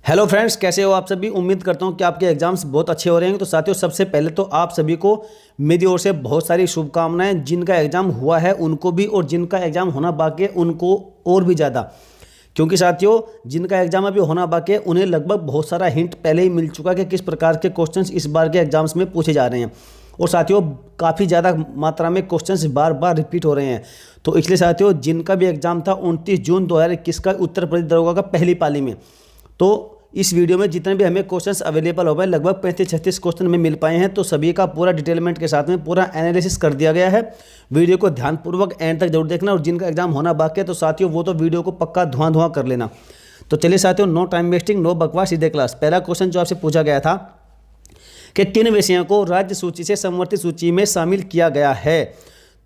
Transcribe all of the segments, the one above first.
Hello friends, कैसे हो आप सभी। उम्मीद करता हूं कि आपके एग्जाम्स बहुत अच्छे हो रहे हैं। तो साथियों, सबसे पहले तो आप सभी को मेरी ओर से बहुत सारी शुभकामनाएं। जिनका एग्ज़ाम हुआ है उनको भी, और जिनका एग्ज़ाम होना बाकी है उनको और भी ज़्यादा। क्योंकि साथियों, जिनका एग्ज़ाम अभी होना बाकी है उन्हें लगभग बहुत सारा हिंट पहले ही मिल चुका है कि किस प्रकार के क्वेश्चंस इस बार के एग्जाम्स में पूछे जा रहे हैं। और साथियों, काफ़ी ज़्यादा मात्रा में क्वेश्चंस बार बार रिपीट हो रहे हैं। तो इसलिए साथियों, जिनका भी एग्ज़ाम था 29 जून 2021 का उत्तर प्रदेश दरोगा का पहली पाली में, तो इस वीडियो में जितने भी हमें क्वेश्चंस अवेलेबल हो गए, लगभग 35-36 क्वेश्चन में मिल पाए हैं। तो सभी का पूरा डिटेलमेंट के साथ में पूरा एनालिसिस कर दिया गया है। वीडियो को ध्यानपूर्वक एंड तक जरूर देखना। और जिनका एग्जाम होना बाकी है तो साथियों, वो तो वीडियो को पक्का धुआं कर लेना। तो चलिए साथियों, नो टाइम वेस्टिंग, नो बकवास, सीधे क्लास। पहला क्वेश्चन जो आपसे पूछा गया था कि किन विषयों को राज्य सूची से समवर्ती सूची में शामिल किया गया है।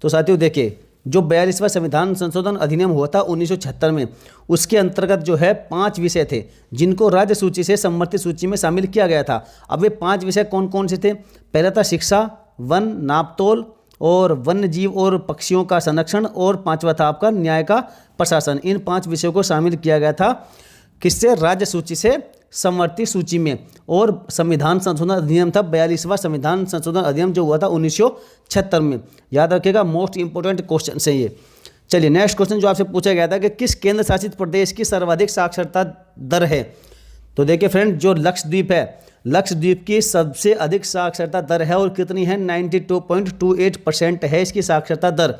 तो साथियों देखिए, जो 42वां संविधान संशोधन अधिनियम हुआ था 1976 में, उसके अंतर्गत जो है 5 विषय थे जिनको राज्य सूची से समवर्ती सूची में शामिल किया गया था। अब वे 5 विषय कौन कौन से थे? पहला था शिक्षा, वन, नापतोल और वन्य जीव और पक्षियों का संरक्षण, और 5वां था आपका न्याय का प्रशासन। इन 5 विषयों को शामिल किया गया था किससे? राज्य सूची से समवर्ती सूची में। और संविधान संशोधन अधिनियम था 42वां संविधान संशोधन अधिनियम जो हुआ था 1976 में। याद रखिएगा, मोस्ट इंपोर्टेंट क्वेश्चन है ये। चलिए नेक्स्ट क्वेश्चन जो आपसे पूछा गया था कि किस केंद्र शासित प्रदेश की सर्वाधिक साक्षरता दर है। तो देखिए फ्रेंड, जो लक्षद्वीप है, लक्षद्वीप की सबसे अधिक साक्षरता दर है। और कितनी है? 92.28% है इसकी साक्षरता दर।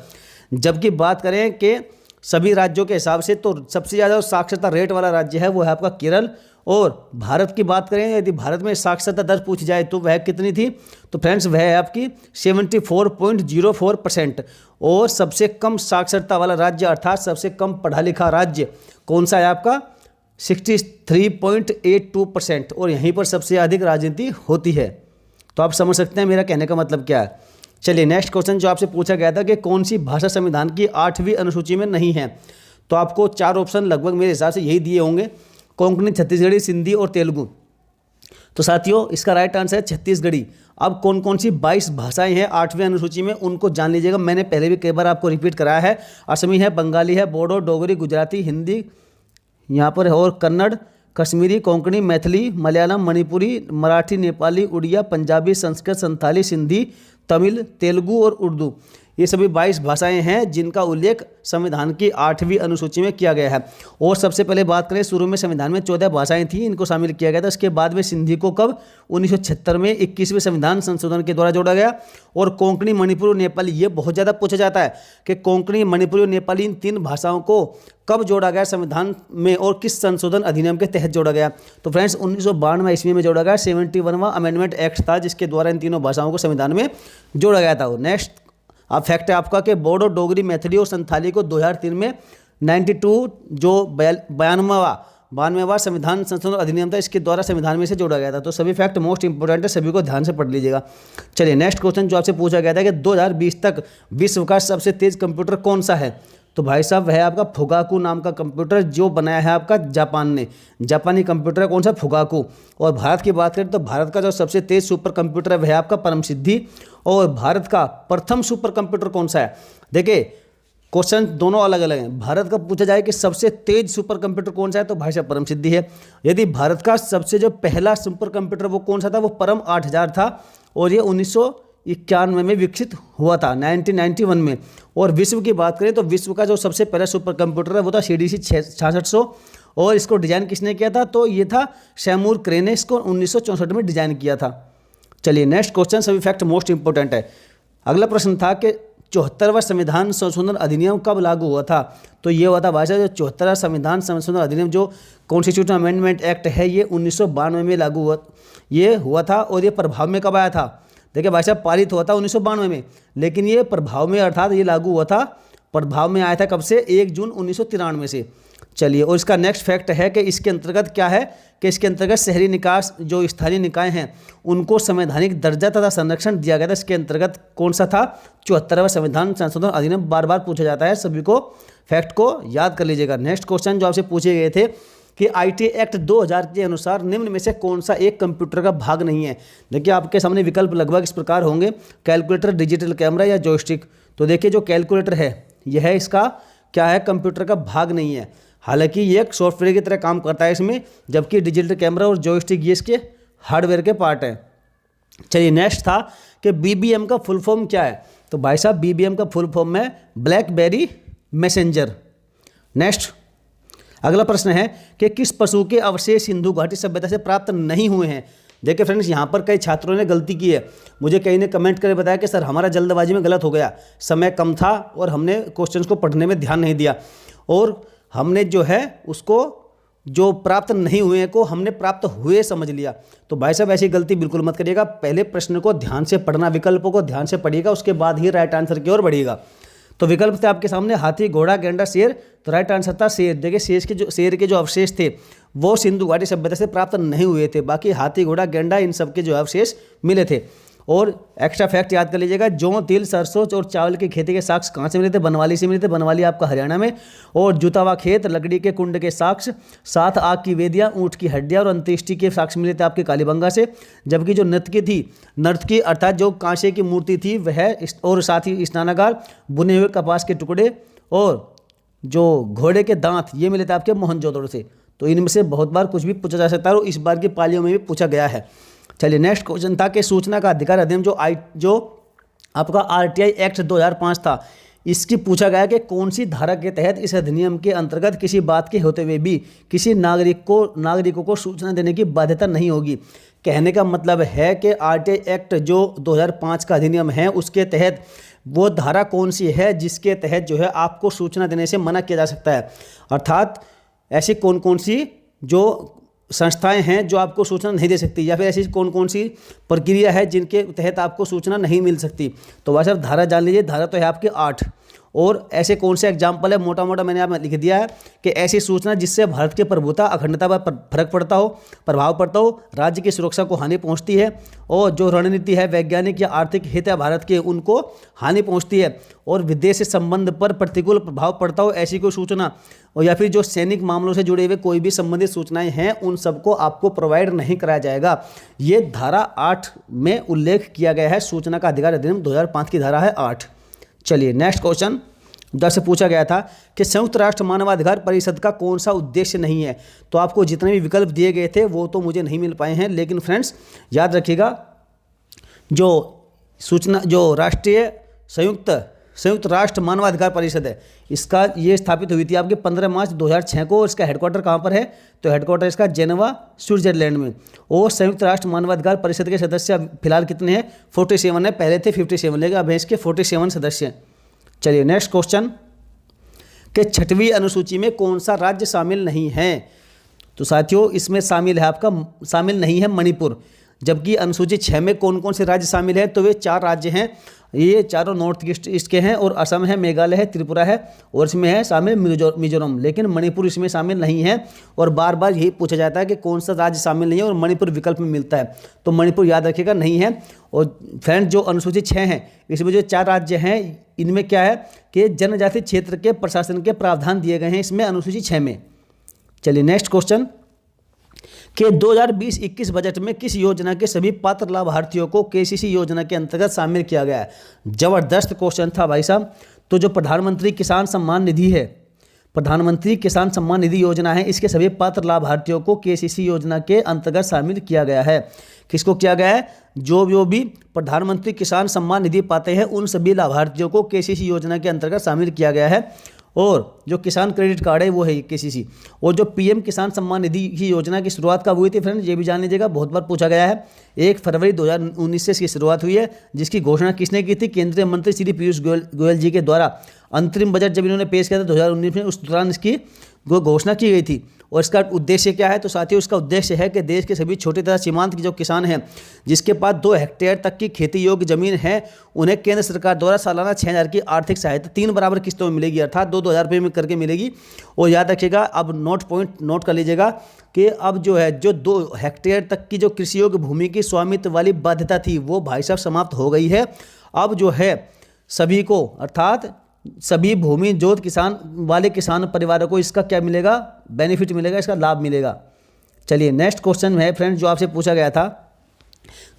जबकि बात करें कि सभी राज्यों के हिसाब से तो सबसे ज़्यादा साक्षरता रेट वाला राज्य है वो है आपका केरल। और भारत की बात करें, यदि भारत में साक्षरता दर पूछी जाए तो वह कितनी थी? तो फ्रेंड्स, वह है आपकी 74.04%। और सबसे कम साक्षरता वाला राज्य अर्थात सबसे कम पढ़ा लिखा राज्य कौन सा है आपका? 63.82%। और यहीं पर सबसे अधिक राजनीति होती है। तो आप समझ सकते हैं मेरा कहने का मतलब क्या है। चलिए नेक्स्ट क्वेश्चन जो आपसे पूछा गया था कि कौन सी भाषा संविधान की 8वीं अनुसूची में नहीं है। तो आपको 4 ऑप्शन लगभग मेरे हिसाब से यही दिए होंगे: कोंकणी, छत्तीसगढ़ी, सिंधी और तेलुगु। तो साथियों, इसका राइट आंसर है छत्तीसगढ़ी। अब कौन कौन सी 22 भाषाएं हैं 8वीं अनुसूची में, उनको जान लीजिएगा। मैंने पहले भी कई बार आपको रिपीट कराया है। असमी है, बंगाली है, बोडो, डोगरी, गुजराती, हिंदी यहाँ पर है, और कन्नड़, कश्मीरी, कोंकणी, मैथिली, मलयालम, मणिपुरी, मराठी, नेपाली, उड़िया, पंजाबी, संस्कृत, संथाली, सिंधी, तमिल, तेलुगु और उर्दू। ये सभी 22 भाषाएं हैं जिनका उल्लेख संविधान की 8वीं अनुसूची में किया गया है। और सबसे पहले बात करें, शुरू में संविधान में 14 भाषाएं थी, इनको शामिल किया गया था। उसके बाद में सिंधी को कब? 1976 में 21वें संविधान संशोधन के द्वारा जोड़ा गया। और कोंकणी, मणिपुरी और नेपाली, ये बहुत ज़्यादा पूछा जाता है कि कोंकणी, मणिपुरी और नेपाली, इन 3 भाषाओं को कब जोड़ा गया संविधान में और किस संशोधन अधिनियम के तहत जोड़ा गया। तो फ्रेंड्स, 1992 ईस्वी में जोड़ा गया। 71वां अमेंडमेंट एक्ट था जिसके द्वारा इन तीनों भाषाओं को संविधान में जोड़ा गया था। नेक्स्ट अब फैक्ट है आपका कि बोडो, डोगरी, मैथिली और संथाली को 2003 में 92 जो 92वां संविधान संशोधन अधिनियम था इसके द्वारा संविधान में से जोड़ा गया था। तो सभी फैक्ट मोस्ट इंपोर्टेंट है, सभी को ध्यान से पढ़ लीजिएगा। चलिए नेक्स्ट क्वेश्चन जो आपसे पूछा गया था कि 2020 तक विश्व का सबसे तेज कंप्यूटर कौन सा है। तो भाई साहब, वह है आपका फुगाकू नाम का कंप्यूटर जो बनाया है आपका जापान ने। जापानी कंप्यूटर कौन सा? फुगाकू। और भारत की बात करें तो भारत का जो सबसे तेज सुपर कंप्यूटर है वह है आपका परम सिद्धि। और भारत का प्रथम सुपर कंप्यूटर कौन सा है? देखिए, क्वेश्चन दोनों अलग अलग हैं। भारत का पूछा जाए कि सबसे तेज सुपर कंप्यूटर कौन सा है, तो भाई साहब परम सिद्धि है। यदि भारत का सबसे जो पहला सुपर कंप्यूटर वो कौन सा था, वो परम 8000 था। और ये 1991 में विकसित हुआ था, 1991 में। और विश्व की बात करें तो विश्व का जो सबसे पहला सुपर कंप्यूटर है वो था CDC 6600। और इसको डिजाइन किसने किया था? तो ये था सैमूर क्रे ने इसको 1964 में डिजाइन किया था। चलिए नेक्स्ट क्वेश्चन, सभी फैक्ट मोस्ट इंपोर्टेंट है। अगला प्रश्न था कि 74वां संविधान संशोधन अधिनियम कब लागू हुआ था। तो ये हुआ था भाई साहब, जो 74वां संविधान संशोधन अधिनियम जो कॉन्स्टिट्यूशन अमेंडमेंट एक्ट है, ये 1992 में लागू हुआ था। और ये प्रभाव में कब आया था? देखिए भाई साहब, पारित हुआ था 1992 में, लेकिन ये प्रभाव में अर्थात ये लागू हुआ था, प्रभाव में आया था कब से? 1 जून 1993 से। चलिए, और इसका नेक्स्ट फैक्ट है कि इसके अंतर्गत क्या है कि इसके अंतर्गत शहरी निकास जो स्थानीय निकाय हैं उनको संवैधानिक दर्जा तथा संरक्षण दिया गया था। इसके अंतर्गत कौन सा था? 74वां संविधान संशोधन अधिनियम। बार बार पूछा जाता है, सभी को फैक्ट को याद कर लीजिएगा। नेक्स्ट क्वेश्चन जो आपसे पूछे गए थे कि IT एक्ट 2000 के अनुसार निम्न में से कौन सा एक कंप्यूटर का भाग नहीं है। देखिए, आपके सामने विकल्प लगभग इस प्रकार होंगे: कैलकुलेटर, डिजिटल कैमरा या जॉयस्टिक। तो देखिए, जो कैलकुलेटर है यह है इसका क्या है? कंप्यूटर का भाग नहीं है। हालांकि ये एक सॉफ्टवेयर की तरह काम करता है इसमें, जबकि डिजिटल कैमरा और जॉयस्टिक ये इसके हार्डवेयर के पार्ट हैं। चलिए नेक्स्ट था कि BBM का फुल फॉर्म क्या है। तो भाई साहब BBM का फुल फॉर्म है ब्लैकबेरी मैसेंजर। नेक्स्ट अगला प्रश्न है कि किस पशु के अवशेष सिंधु घाटी सभ्यता से प्राप्त नहीं हुए हैं। देखिए फ्रेंड्स, यहाँ पर कई छात्रों ने गलती की है। मुझे कई ने कमेंट करके बताया कि सर हमारा जल्दबाजी में गलत हो गया, समय कम था और हमने क्वेश्चंस को पढ़ने में ध्यान नहीं दिया और हमने जो है उसको जो प्राप्त नहीं हुए हैं को हमने प्राप्त हुए समझ लिया। तो भाई साहब ऐसी गलती बिल्कुल मत करिएगा। पहले प्रश्न को ध्यान से पढ़ना, विकल्पों को ध्यान से पढ़िएगा, उसके बाद ही राइट आंसर की ओर बढ़िएगा। तो विकल्प थे आपके सामने हाथी, घोड़ा, गेंडा, शेर। तो राइट आंसर था शेर। देखिए शेर के जो अवशेष थे वो सिंधु घाटी सभ्यता से प्राप्त नहीं हुए थे, बाकी हाथी, घोड़ा, गेंडा इन सब के जो अवशेष मिले थे। और एक्स्ट्रा फैक्ट याद कर लीजिएगा, जौ, तिल, सरसों और चावल की खेती के साक्ष्य कहाँ से मिले थे? बनवाली से मिले थे। बनवाली आपका हरियाणा में। और जुता हुआ खेत, लकड़ी के कुंड के साक्ष्य, 7 आग की वेदियाँ, ऊँट की हड्डियाँ और अंत्येष्टि के साक्ष्य मिले थे आपके कालीबंगा से। जबकि जो नर्तकी अर्थात जो कांसे की मूर्ति थी वह, और साथ ही स्नानागार, बुने हुए कपास के टुकड़े और जो घोड़े के दांत ये मिले थे आपके मोहनजोदड़ो से। तो इनमें से बहुत बार कुछ भी पूछा जा सकता है और इस बार की पालियों में भी पूछा गया है। चलिए नेक्स्ट क्वेश्चन था कि सूचना का अधिकार अधिनियम जो आपका RTI एक्ट 2005 था, इसकी पूछा गया कि कौन सी धारा के तहत इस अधिनियम के अंतर्गत किसी बात के होते हुए भी किसी नागरिकों को सूचना देने की बाध्यता नहीं होगी। कहने का मतलब है कि RTI एक्ट जो 2005 का अधिनियम है उसके तहत वो धारा कौन सी है जिसके तहत जो है आपको सूचना देने से मना किया जा सकता है। अर्थात ऐसी कौन कौन सी जो संस्थाएं हैं जो आपको सूचना नहीं दे सकती, या फिर ऐसी कौन कौन सी प्रक्रिया है जिनके तहत आपको सूचना नहीं मिल सकती। तो वैसे धारा जान लीजिए। धारा तो है आपकी 8। और ऐसे कौन से एग्जाम्पल है, मोटा मोटा मैंने आप लिख दिया है कि ऐसी सूचना जिससे भारत की प्रभुता, अखंडता पर फर्क पड़ता हो, प्रभाव पड़ता हो, राज्य की सुरक्षा को हानि पहुंचती है, और जो रणनीति है, वैज्ञानिक या आर्थिक हित है भारत के, उनको हानि पहुंचती है, और विदेशी संबंध पर प्रतिकूल प्रभाव पड़ता हो, ऐसी कोई सूचना, और या फिर जो सैनिक मामलों से जुड़े हुए कोई भी संबंधित सूचनाएं हैं उन सबको आपको प्रोवाइड नहीं कराया जाएगा। ये धारा 8 में उल्लेख किया गया है। सूचना का अधिकार अधिनियम 2005 की धारा है 8। चलिए नेक्स्ट क्वेश्चन जब से पूछा गया था कि संयुक्त राष्ट्र मानवाधिकार परिषद का कौन सा उद्देश्य नहीं है। तो आपको जितने भी विकल्प दिए गए थे वो तो मुझे नहीं मिल पाए हैं, लेकिन फ्रेंड्स याद रखिएगा, जो राष्ट्रीय संयुक्त राष्ट्र मानवाधिकार परिषद है, इसका ये स्थापित हुई थी आपके 15 मार्च 2006 को। और इसका हेडक्वार्टर कहाँ पर है? तो हेडक्वार्टर इसका जेनेवा, स्विट्जरलैंड में। और संयुक्त राष्ट्र मानवाधिकार परिषद के सदस्य फिलहाल कितने हैं? 47 है। पहले थे 57, लेकिन अब इसके 47 सदस्य हैं। चलिए नेक्स्ट क्वेश्चन कि 6वीं अनुसूची में कौन सा राज्य शामिल नहीं है। तो साथियों इसमें शामिल नहीं है मणिपुर। जबकि अनुसूची 6 में कौन कौन से राज्य शामिल है? तो वे 4 राज्य हैं। ये चारों नॉर्थ ईस्ट के हैं, और असम है, मेघालय है, त्रिपुरा है, और इसमें है शामिल मिजोरम। लेकिन मणिपुर इसमें शामिल नहीं है। और बार बार यही पूछा जाता है कि कौन सा राज्य शामिल नहीं है, और मणिपुर विकल्प में मिलता है। तो मणिपुर याद रखिएगा नहीं है। और फ्रेंड जो अनुसूची 6 है इसमें जो 4 राज्य हैं इनमें क्या है कि जनजाति क्षेत्र के प्रशासन के प्रावधान दिए गए हैं इसमें अनुसूची 6 में। चलिए नेक्स्ट क्वेश्चन कि 2020-21 बजट में किस योजना के सभी पात्र लाभार्थियों को KCC योजना के अंतर्गत शामिल किया गया है। जबरदस्त क्वेश्चन था भाई साहब। तो जो प्रधानमंत्री किसान सम्मान निधि है, प्रधानमंत्री किसान सम्मान निधि योजना है, इसके सभी पात्र लाभार्थियों को KCC योजना के अंतर्गत शामिल किया गया है। किसको किया गया है? जो भी प्रधानमंत्री किसान सम्मान निधि पाते हैं उन सभी लाभार्थियों को KCC योजना के अंतर्गत शामिल किया गया है। और जो किसान क्रेडिट कार्ड है वो है KCC। और जो PM किसान सम्मान निधि की योजना की शुरुआत कब हुई थी फ्रेंड्स, ये भी जान लीजिएगा, बहुत बार पूछा गया है। 1 फरवरी 2019 से इसकी शुरुआत हुई है, जिसकी घोषणा किसने की थी? केंद्रीय मंत्री श्री पीयूष गोयल जी के द्वारा। अंतरिम बजट जब इन्होंने पेश किया था 2019 में, उस दौरान इसकी घोषणा की गई थी। और इसका उद्देश्य क्या है? तो साथियों इसका उद्देश्य है कि देश के सभी छोटे तथा सीमांत के जो किसान हैं जिसके पास 2 हेक्टेयर तक की खेती योग्य जमीन है, उन्हें केंद्र सरकार द्वारा सालाना 6,000 की आर्थिक सहायता 3 बराबर किस्तों में मिलेगी, अर्थात 2-2 हज़ार रुपये में करके मिलेगी। और याद रखिएगा, अब नोट कर लीजिएगा कि अब जो है जो 2 हेक्टेयर तक की जो कृषि योग्य भूमि की स्वामित्व वाली बाध्यता थी वो भाई साहब समाप्त हो गई है। अब जो है सभी को, अर्थात सभी भूमि जोत किसान परिवारों को इसका क्या मिलेगा? बेनिफिट मिलेगा, इसका लाभ मिलेगा। चलिए नेक्स्ट क्वेश्चन है फ्रेंड्स जो आपसे पूछा गया था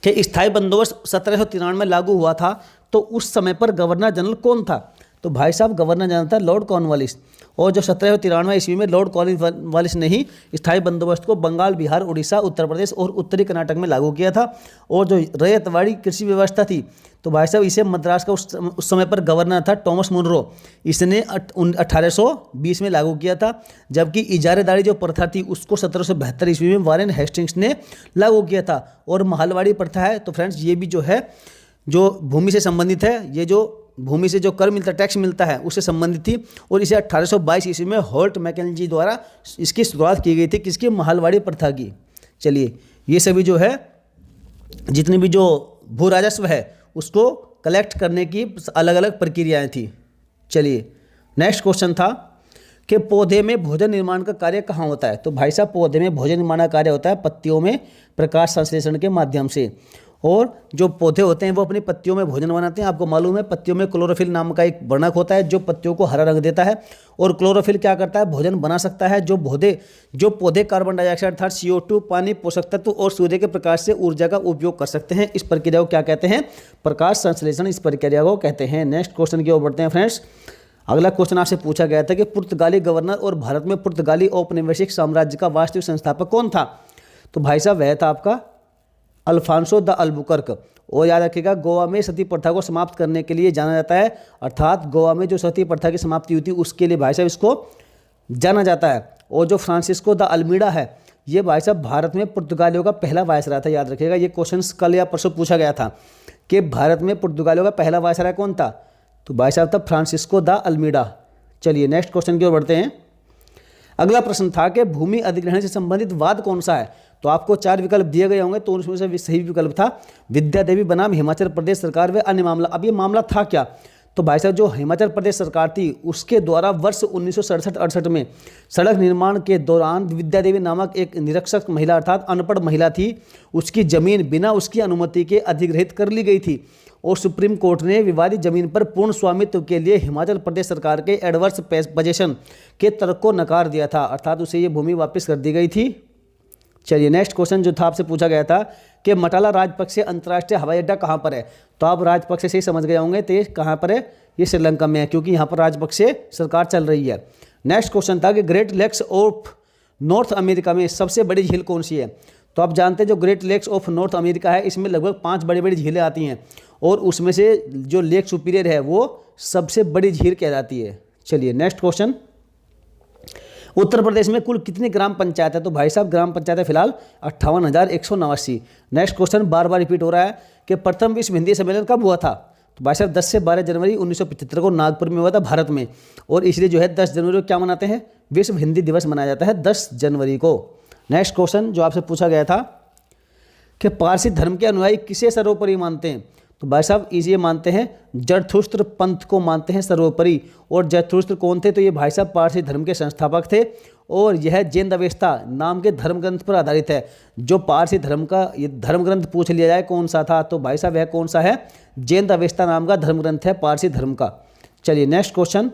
कि स्थायी बंदोबस्त 1793 में लागू हुआ था, तो उस समय पर गवर्नर जनरल कौन था? तो भाई साहब गवर्नर जनरल था लॉर्ड कॉर्नवालिस। और जो 1793 ईस्वी में लॉर्ड कॉर्नवालिस ने ही स्थायी बंदोबस्त को बंगाल, बिहार, उड़ीसा, उत्तर प्रदेश और उत्तरी कर्नाटक में लागू किया था। और जो रैयतवाड़ी कृषि व्यवस्था थी, तो भाई साहब इसे मद्रास का उस समय पर गवर्नर था टॉमस मुनरो, इसने 1820 में लागू किया था। जबकि इजारेदारी जो प्रथा थी उसको 1772 ईस्वी में वारेन हेस्टिंग्स ने लागू किया था। और महलवाड़ी प्रथा है, तो फ्रेंड्स ये भी जो है जो भूमि से संबंधित है, ये जो भूमि से जो कर मिलता है, टैक्स मिलता है, उससे संबंधित थी। और इसे 1822 ईस्वी में हॉल्ट मैकेंजी द्वारा इसकी शुरुआत की गई थी, किसकी, महलवाड़ी प्रथा की। चलिए ये सभी जो है जितनी भी जो भू राजस्व है उसको कलेक्ट करने की अलग अलग प्रक्रियाएं थी। चलिए नेक्स्ट क्वेश्चन था कि पौधे में भोजन निर्माण का कार्य कहाँ होता है। तो भाई साहब पौधे में भोजन निर्माण का कार्य होता है पत्तियों में प्रकाश संश्लेषण के माध्यम से। और जो पौधे होते हैं वो अपनी पत्तियों में भोजन बनाते हैं। आपको मालूम है पत्तियों में क्लोरोफिल नाम का एक वर्णक होता है जो पत्तियों को हरा रंग देता है। और क्लोरोफिल क्या करता है, भोजन बना सकता है। जो पौधे कार्बन डाइऑक्साइड अर्थात CO2, पानी, पोषक तत्व और सूर्य के प्रकाश से ऊर्जा का उपयोग कर सकते हैं। इस प्रक्रिया को क्या कहते हैं, प्रकाश संश्लेषण, इस प्रक्रिया को कहते हैं। नेक्स्ट क्वेश्चन की ओर बढ़ते हैं फ्रेंड्स। अगला क्वेश्चन आपसे पूछा गया था कि पुर्तगाली गवर्नर और भारत में पुर्तगाली औपनिवेशिक साम्राज्य का वास्तविक संस्थापक कौन था। तो भाई साहब वह था आपका अल्फांसो द अल्बुकर्क। और याद रखिएगा गोवा में सती प्रथा को समाप्त करने के लिए जाना जाता है, अर्थात गोवा में जो सती प्रथा की समाप्ति हुई थी उसके लिए भाई साहब इसको जाना जाता है। और जो फ्रांसिस्को द अल्मीडा है, ये भाई साहब भारत में पुर्तगालियों का पहला वायसराय था। याद रखिएगा ये क्वेश्चन कल या परसों पूछा गया था कि भारत में पुर्तगालियों का पहला वायसराय कौन था। तो भाई साहब था फ्रांसिस्को द अल्मीडा। चलिए नेक्स्ट क्वेश्चन की ओर बढ़ते हैं। अगला प्रश्न था कि भूमि अधिग्रहण से संबंधित वाद कौन सा है। तो आपको 4 विकल्प दिए गए होंगे, तो उसमें से सही विकल्प था विद्या देवी बनाम हिमाचल प्रदेश सरकार व अन्य मामला। अब ये मामला था क्या, तो भाई साहब जो हिमाचल प्रदेश सरकार थी उसके द्वारा वर्ष 1967-68 में सड़क निर्माण के दौरान विद्या देवी नामक एक निरक्षर महिला अर्थात अनपढ़ महिला थी, उसकी जमीन बिना उसकी अनुमति के अधिग्रहित कर ली गई थी। और सुप्रीम कोर्ट ने विवादित जमीन पर पूर्ण स्वामित्व के लिए हिमाचल प्रदेश सरकार के एडवर्स पोजीशन के तर्क को नकार दिया था, अर्थात उसे ये भूमि वापस कर दी गई थी। चलिए नेक्स्ट क्वेश्चन जो था आपसे पूछा गया था कि मटाला राजपक्षे अंतर्राष्ट्रीय हवाई अड्डा कहाँ पर है। तो आप राजपक्षे से ही समझ गए होंगे, तो ये कहाँ पर है, ये श्रीलंका में है, क्योंकि यहाँ पर राजपक्षे सरकार चल रही है। नेक्स्ट क्वेश्चन था कि Great Lakes of North America में सबसे बड़ी झील कौन सी है। तो आप जानते हैं जो Great Lakes of North America है इसमें लगभग 5 बड़ी बड़ी झीलें आती हैं और उसमें से जो लेक सुपीरियर है वो सबसे बड़ी झील कहलाती है। चलिए नेक्स्ट क्वेश्चन, उत्तर प्रदेश में कुल कितनी ग्राम पंचायत है। तो भाई साहब ग्राम पंचायत है फिलहाल 58,189। नेक्स्ट क्वेश्चन बार बार रिपीट हो रहा है कि प्रथम विश्व हिंदी सम्मेलन कब हुआ था। तो भाई साहब 10 से 12 जनवरी 1975 को नागपुर में हुआ था भारत में। और इसलिए जो है 10 जनवरी को क्या मनाते हैं, विश्व हिंदी दिवस मनाया जाता है 10 जनवरी को। नेक्स्ट क्वेश्चन जो आपसे पूछा गया था कि पारसी धर्म के अनुयायी किसे सर्वोपरि मानते हैं। तो भाई साहब ये मानते हैं जरथुस्त्र पंथ को मानते हैं सर्वोपरि। और जरथुस्त्र कौन थे, तो ये भाई साहब पारसी धर्म के संस्थापक थे। और यह जैन अवेस्ता नाम के धर्म ग्रंथ पर आधारित है। जो पारसी धर्म का ये धर्म ग्रंथ पूछ लिया जाए कौन सा था, तो भाई साहब वह कौन सा है, जैन अवेस्ता नाम का धर्म ग्रंथ है पारसी धर्म का। चलिए नेक्स्ट क्वेश्चन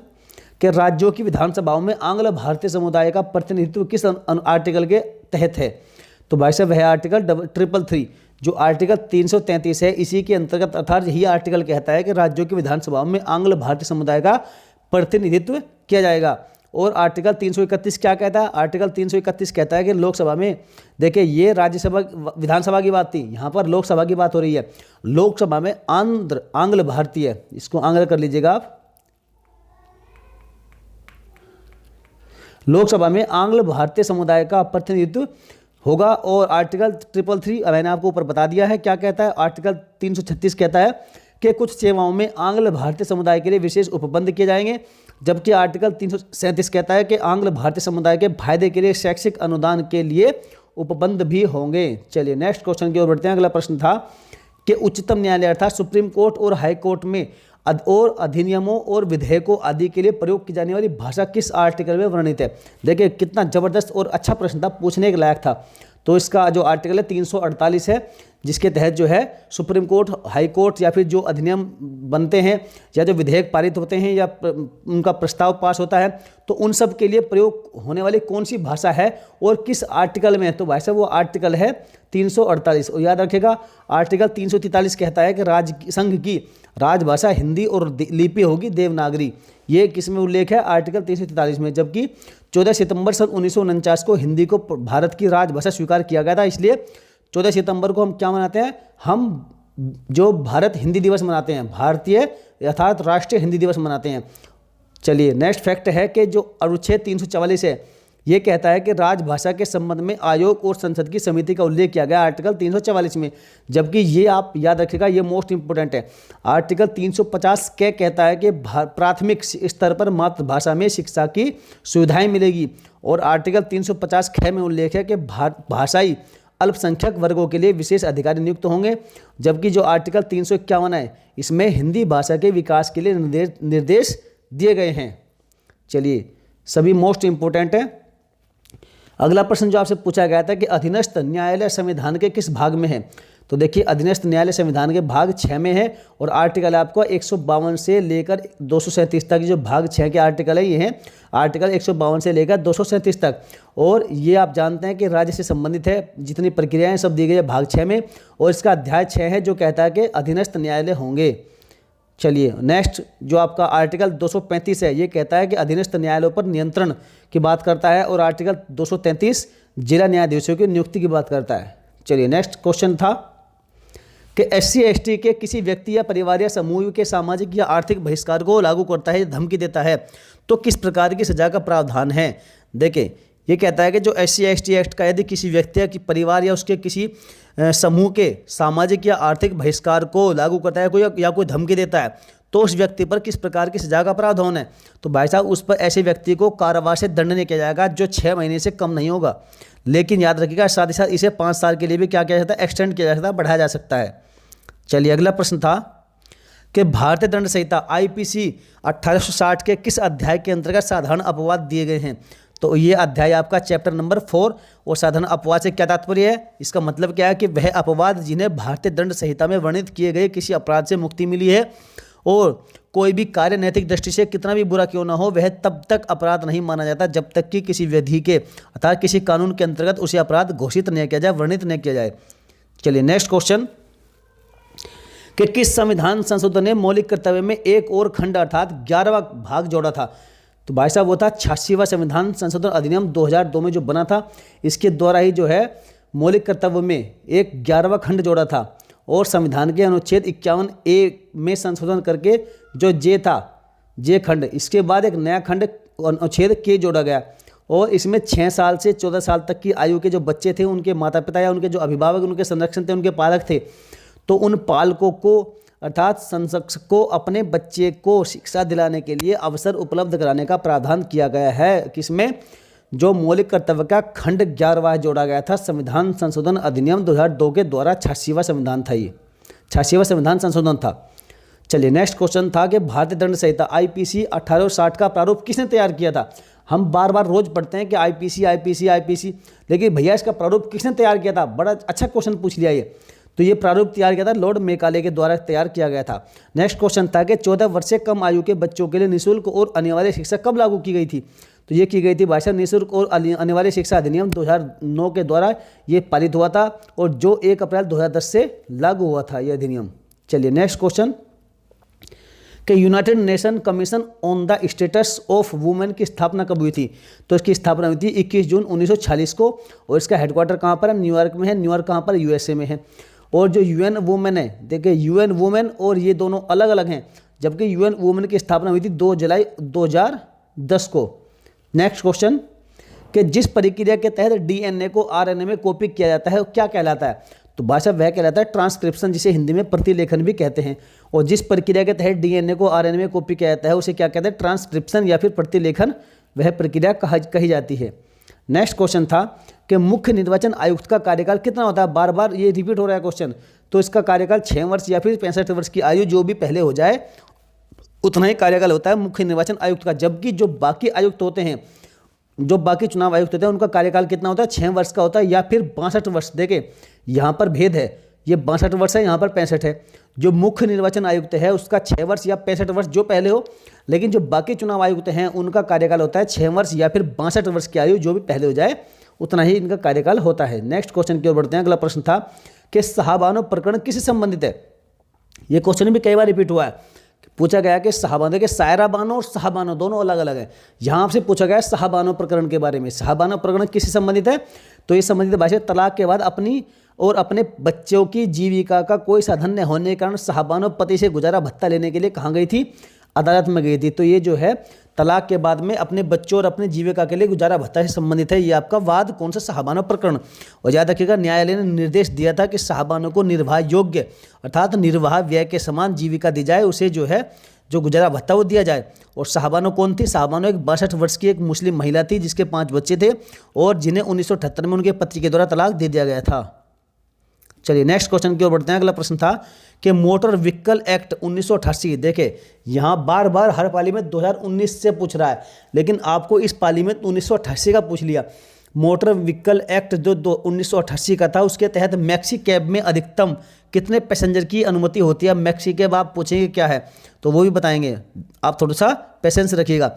कि राज्यों की विधानसभाओं में आंग्ल भारतीय समुदाय का प्रतिनिधित्व किस आर्टिकल के तहत है। तो भाई साहब वह आर्टिकल 333 जो आर्टिकल 333 है इसी के अंतर्गत, अर्थात यही आर्टिकल कहता है कि राज्यों की विधानसभाओं में आंग्ल भारतीय समुदाय का प्रतिनिधित्व किया जाएगा। और आर्टिकल 331 क्या कहता है, आर्टिकल 331 कहता है कि लोकसभा में, देखिए ये राज्यसभा विधानसभा की बात थी, यहाँ पर लोकसभा की बात हो रही है। लोकसभा में आंग्ल भारतीय, इसको आंग्ल कर लीजिएगा आप, लोकसभा में आंग्ल भारतीय समुदाय का प्रतिनिधित्व होगा। और आर्टिकल 333 मैंने आपको ऊपर बता दिया है क्या कहता है। आर्टिकल 336 कहता है कि कुछ सेवाओं में आंग्ल भारतीय समुदाय के लिए विशेष उपबंध किए जाएंगे, जबकि आर्टिकल 337 कहता है कि आंग्ल भारतीय समुदाय के फायदे के लिए शैक्षिक अनुदान के लिए उपबंध भी होंगे। चलिए नेक्स्ट क्वेश्चन की ओर बढ़ते हैं। अगला प्रश्न था कि उच्चतम न्यायालय अर्थात सुप्रीम कोर्ट और हाई कोर्ट में और अधिनियमों और विधेयकों आदि के लिए प्रयोग की जाने वाली भाषा किस आर्टिकल में वर्णित है। देखिए कितना जबरदस्त और अच्छा प्रश्न था, पूछने के लायक था। तो इसका जो आर्टिकल है 348 है, जिसके तहत जो है सुप्रीम कोर्ट, हाई कोर्ट या फिर जो अधिनियम बनते हैं या जो विधेयक पारित होते हैं या उनका प्रस्ताव पास होता है, तो उन सब के लिए प्रयोग होने वाली कौन सी भाषा है और किस आर्टिकल में, तो भाई साहब वो आर्टिकल है 348। और याद रखेगा आर्टिकल 343 कहता है कि राज्य संघ की राजभाषा हिंदी और लिपि होगी देवनागरी। ये किस में उल्लेख है? आर्टिकल 343 में। जबकि 14 सितंबर सन 1949 को हिंदी को भारत की राजभाषा स्वीकार किया गया था, इसलिए 14 सितंबर को हम क्या मनाते हैं? हम जो भारत हिंदी दिवस मनाते हैं, भारतीय अर्थात राष्ट्रीय हिंदी दिवस मनाते हैं। चलिए नेक्स्ट फैक्ट है कि जो अनुच्छेद 344 है, ये कहता है कि राजभाषा के संबंध में आयोग और संसद की समिति का उल्लेख किया गया आर्टिकल 344 में। जबकि ये आप याद रखिएगा, ये मोस्ट इंपोर्टेंट है। आर्टिकल 350 के कहता है कि प्राथमिक स्तर पर मातृभाषा में शिक्षा की सुविधाएं मिलेगी। और आर्टिकल 350 ख में उल्लेख है कि भाषाई अल्पसंख्यक वर्गों के लिए विशेष अधिकारी नियुक्त होंगे। जबकि जो आर्टिकल 351 है, इसमें हिंदी भाषा के विकास के लिए निर्देश दिए गए हैं। चलिए सभी मोस्ट इंपोर्टेंट है। अगला प्रश्न जो आपसे पूछा गया था कि अधीनस्थ न्यायालय संविधान के किस भाग में है? तो देखिए अधीनस्थ न्यायालय संविधान के भाग 6 में है और आर्टिकल आपको 152 से लेकर 237 तक। जो भाग 6 के आर्टिकल है ये हैं आर्टिकल 152 से लेकर 237 तक। और ये आप जानते हैं कि राज्य से संबंधित है, जितनी प्रक्रियाएं सब दी गई है भाग 6 में। और इसका अध्याय 6 है जो कहता है कि अधीनस्थ न्यायालय होंगे। चलिए नेक्स्ट जो आपका आर्टिकल 235 है, ये कहता है कि अधीनस्थ न्यायालयों पर नियंत्रण की बात करता है। और आर्टिकल 233 जिला न्यायाधीशों की नियुक्ति की बात करता है। चलिए नेक्स्ट क्वेश्चन था कि SC ST के किसी व्यक्ति या परिवार या समूह के सामाजिक या आर्थिक बहिष्कार को लागू करता है या धमकी देता है तो किस प्रकार की सजा का प्रावधान है? देखिए ये कहता है कि जो SC ST एक्ट का यदि किसी व्यक्ति या परिवार या उसके किसी समूह के सामाजिक या आर्थिक बहिष्कार को लागू करता है कोई या कोई धमकी देता है तो उस व्यक्ति पर किस प्रकार की सजा का प्रावधान है? तो भाई साहब उस पर ऐसे व्यक्ति को कारावास से दंड नहीं किया जाएगा जो 6 महीने से कम नहीं होगा। लेकिन याद रखिएगा साथ ही साथ इसे 5 साल के लिए भी क्या किया जाता है? एक्सटेंड किया जा सकता है, बढ़ाया जा सकता है। चलिए अगला प्रश्न था कि भारतीय दंड संहिता IPC 1860 के किस अध्याय के अंतर्गत साधारण अपवाद दिए गए हैं? तो ये अध्याय आपका चैप्टर नंबर 4। और साधारण अपवाद से क्या तात्पर्य है? इसका मतलब क्या है कि वह अपवाद जिन्हें भारतीय दंड संहिता में वर्णित किए गए किसी अपराध से मुक्ति मिली है और कोई भी कार्य नैतिक दृष्टि से कितना भी बुरा क्यों ना हो, वह तब तक अपराध नहीं माना जाता जब तक कि किसी विधि के अर्थात किसी कानून के अंतर्गत उसे अपराध घोषित नहीं किया जाए, वर्णित नहीं किया जाए। चलिए नेक्स्ट क्वेश्चन कि किस संविधान संशोधन ने मौलिक कर्तव्य में एक और खंड अर्थात 11वां भाग जोड़ा था? तो भाई साहब वो था 86वां संविधान संशोधन अधिनियम 2002 में जो बना था, इसके द्वारा ही जो है मौलिक कर्तव्य में एक 11वां खंड जोड़ा था। और संविधान के अनुच्छेद 51A में संशोधन करके जो जे खंड, इसके बाद एक नया खंड अनुच्छेद के जोड़ा गया। और इसमें 6 साल से 14 साल तक की आयु के जो बच्चे थे, उनके माता पिता या उनके जो अभिभावक उनके संरक्षण थे, उनके पालक थे, तो उन पालकों को अर्थात संरक्षक को अपने बच्चे को शिक्षा दिलाने के लिए अवसर उपलब्ध कराने का प्रावधान किया गया है। किसमें? जो मौलिक कर्तव्य का खंड 11वां जोड़ा गया था संविधान संशोधन अधिनियम 2002 के द्वारा। 86वां संविधान था, ये 86वां संविधान संशोधन था। चलिए नेक्स्ट क्वेश्चन था कि भारतीय दंड संहिता IPC 1860 का प्रारूप किसने तैयार किया था? हम बार बार रोज पढ़ते हैं कि IPC, लेकिन भैया इसका प्रारूप किसने तैयार किया था? बड़ा अच्छा क्वेश्चन पूछ लिया ये। तो ये प्रारूप तैयार किया था लॉर्ड मेकाले के द्वारा तैयार किया गया था। नेक्स्ट क्वेश्चन था कि 14 वर्ष से कम आयु के बच्चों के लिए निःशुल्क और अनिवार्य शिक्षा कब लागू की गई थी? तो ये की गई थी भाई साहब निःशुल्क और अनिवार्य शिक्षा अधिनियम 2009 के द्वारा ये पारित हुआ था और जो 1 अप्रैल 2010 से लागू हुआ था ये अधिनियम। चलिए नेक्स्ट क्वेश्चन कि United nation commission on the status of women की स्थापना कब हुई थी? तो इसकी स्थापना हुई थी 21 जून 1946 को। और इसका हेडक्वार्टर कहाँ पर है? न्यूयॉर्क में है। न्यूयॉर्क कहाँ पर? USA में है। और जो UN वुमेन है, देखिए UN वुमेन और ये दोनों अलग अलग हैं, जबकि UN वुमेन की स्थापना हुई थी 2 जुलाई 2010 को। नेक्स्ट क्वेश्चन कि जिस प्रक्रिया के तहत DNA को RNA में कॉपी किया जाता है वो क्या कहलाता है? तो भाषा वह कहलाता है ट्रांसक्रिप्शन, जिसे हिंदी में प्रतिलेखन भी कहते हैं। और जिस प्रक्रिया के तहत DNA को RNA में कॉपी किया जाता है उसे क्या कहते हैं? ट्रांसक्रिप्शन या फिर प्रतिलेखन, वह प्रक्रिया कही जाती है। नेक्स्ट क्वेश्चन था कि मुख्य निर्वाचन आयुक्त का कार्यकाल कितना होता है? बार बार ये रिपीट हो रहा है क्वेश्चन। तो इसका कार्यकाल 6 वर्ष या फिर 65 वर्ष की आयु जो भी पहले हो जाए उतना ही कार्यकाल होता है मुख्य निर्वाचन आयुक्त का। जबकि जो बाकी आयुक्त होते हैं जो बाकी चुनाव आयुक्त होते हैं उनका कार्यकाल कितना होता है, 6 वर्ष का होता है या फिर 62 वर्ष। देखिए यहाँ पर भेद है, ये 62 वर्ष है, यहाँ पर 65 है। जो मुख्य निर्वाचन आयुक्त है उसका 6 वर्ष या 65 वर्ष जो पहले हो, लेकिन जो बाकी चुनाव आयुक्त हैं उनका कार्यकाल होता है 6 वर्ष या फिर 62 वर्ष की आयु, जो भी पहले हो जाए उतना ही इनका कार्यकाल होता है। नेक्स्ट क्वेश्चन की ओर बढ़ते हैं। अगला प्रश्न था कि शाहबानो प्रकरण किससे संबंधित है। ये क्वेश्चन भी कई बार रिपीट हुआ है। पूछा गया कि शाहबानो के सायरा बानो और शाहबानो दोनों अलग अलग है। यहाँ आपसे पूछा गया शाहबानो प्रकरण के बारे में। शाहबानो प्रकरण किससे संबंधित है, तो ये संबंधित है भाई तलाक के बाद अपनी और अपने बच्चों की जीविका का कोई साधन न होने के कारण शाहबानो पति से गुजारा भत्ता लेने के लिए कहाँ गई थी, अदालत में गई थी। तो ये जो है तलाक के बाद में अपने बच्चों और अपने जीविका के लिए गुजारा भत्ता से संबंधित है। ये आपका वाद कौन सा, शाहबानो प्रकरण। और याद रखिएगा न्यायालय ने निर्देश दिया था कि शाहबानो को निर्वाह योग्य अर्थात निर्वाह व्यय के समान जीविका दी जाए, उसे जो है जो गुजारा भत्ता वो दिया जाए। और शाहबानो कौन थी, शाहबानो एक 62 वर्ष की एक मुस्लिम महिला थी जिसके 5 बच्चे थे और जिन्हें 1978 में उनके पति के द्वारा तलाक दे दिया गया था। चलिए नेक्स्ट क्वेश्चन की ओर बढ़ते हैं। अगला प्रश्न था कि मोटर व्हीकल एक्ट 1988। देखे यहाँ बार बार हर पाली में 2019 से पूछ रहा है, लेकिन आपको इस पाली में 1988 का पूछ लिया। मोटर व्हीकल एक्ट जो 1988 का था, उसके तहत मैक्सी कैब में अधिकतम कितने पैसेंजर की अनुमति होती है। मैक्सी कैब आप पूछेंगे क्या है, तो वो भी बताएंगे, आप थोड़ा सा पेशेंस रखिएगा।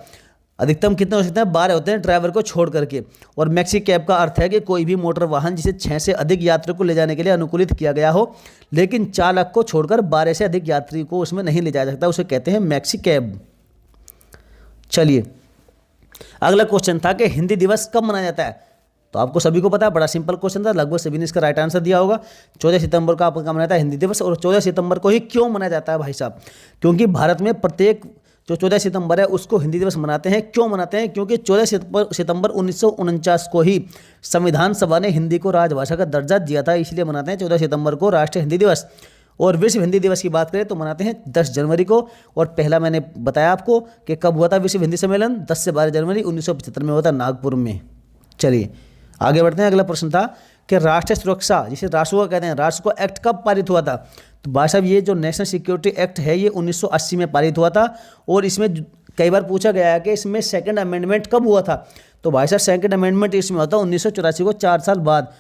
अधिकतम कितने हो सकते हैं, 12 होते हैं ड्राइवर को छोड़ करके। और मैक्सी कैब का अर्थ है कि कोई भी मोटर वाहन जिसे 6 से अधिक यात्रियों को ले जाने के लिए अनुकूलित किया गया हो, लेकिन चालक को छोड़कर 12 से अधिक यात्री को उसमें नहीं ले जा सकता, उसे कहते हैं मैक्सी कैब। चलिए अगला क्वेश्चन था कि हिंदी दिवस कब मनाया जाता है। तो आपको सभी को पता है, बड़ा सिंपल क्वेश्चन था, लगभग सभी ने इसका राइट आंसर दिया होगा। 14 सितंबर को आपका मनाया जाता है हिंदी दिवस। और 14 सितंबर को ही क्यों मनाया जाता है भाई साहब, क्योंकि भारत में प्रत्येक जो 14 सितंबर है उसको हिंदी दिवस मनाते हैं। क्यों मनाते हैं, क्योंकि 14 सितंबर 1949 को ही संविधान सभा ने हिंदी को राजभाषा का दर्जा दिया था, इसलिए मनाते हैं 14 सितंबर को राष्ट्रीय हिंदी दिवस। और विश्व हिंदी दिवस की बात करें तो मनाते हैं 10 जनवरी को। और पहला मैंने बताया आपको कि कब हुआ था विश्व हिंदी सम्मेलन, 10 से 12 जनवरी 1975 में हुआ था नागपुर में। चलिए आगे बढ़ते हैं। अगला प्रश्न था कि राष्ट्रीय सुरक्षा जिसे रासुका कहते हैं, रासुका एक्ट कब पारित हुआ था। तो भाई साहब ये जो नेशनल सिक्योरिटी एक्ट है ये 1980 में पारित हुआ था। और इसमें कई बार पूछा गया है कि इसमें सेकंड अमेंडमेंट कब हुआ था। तो भाई साहब सेकंड अमेंडमेंट इसमें होता है 1984 को, 4 साल बाद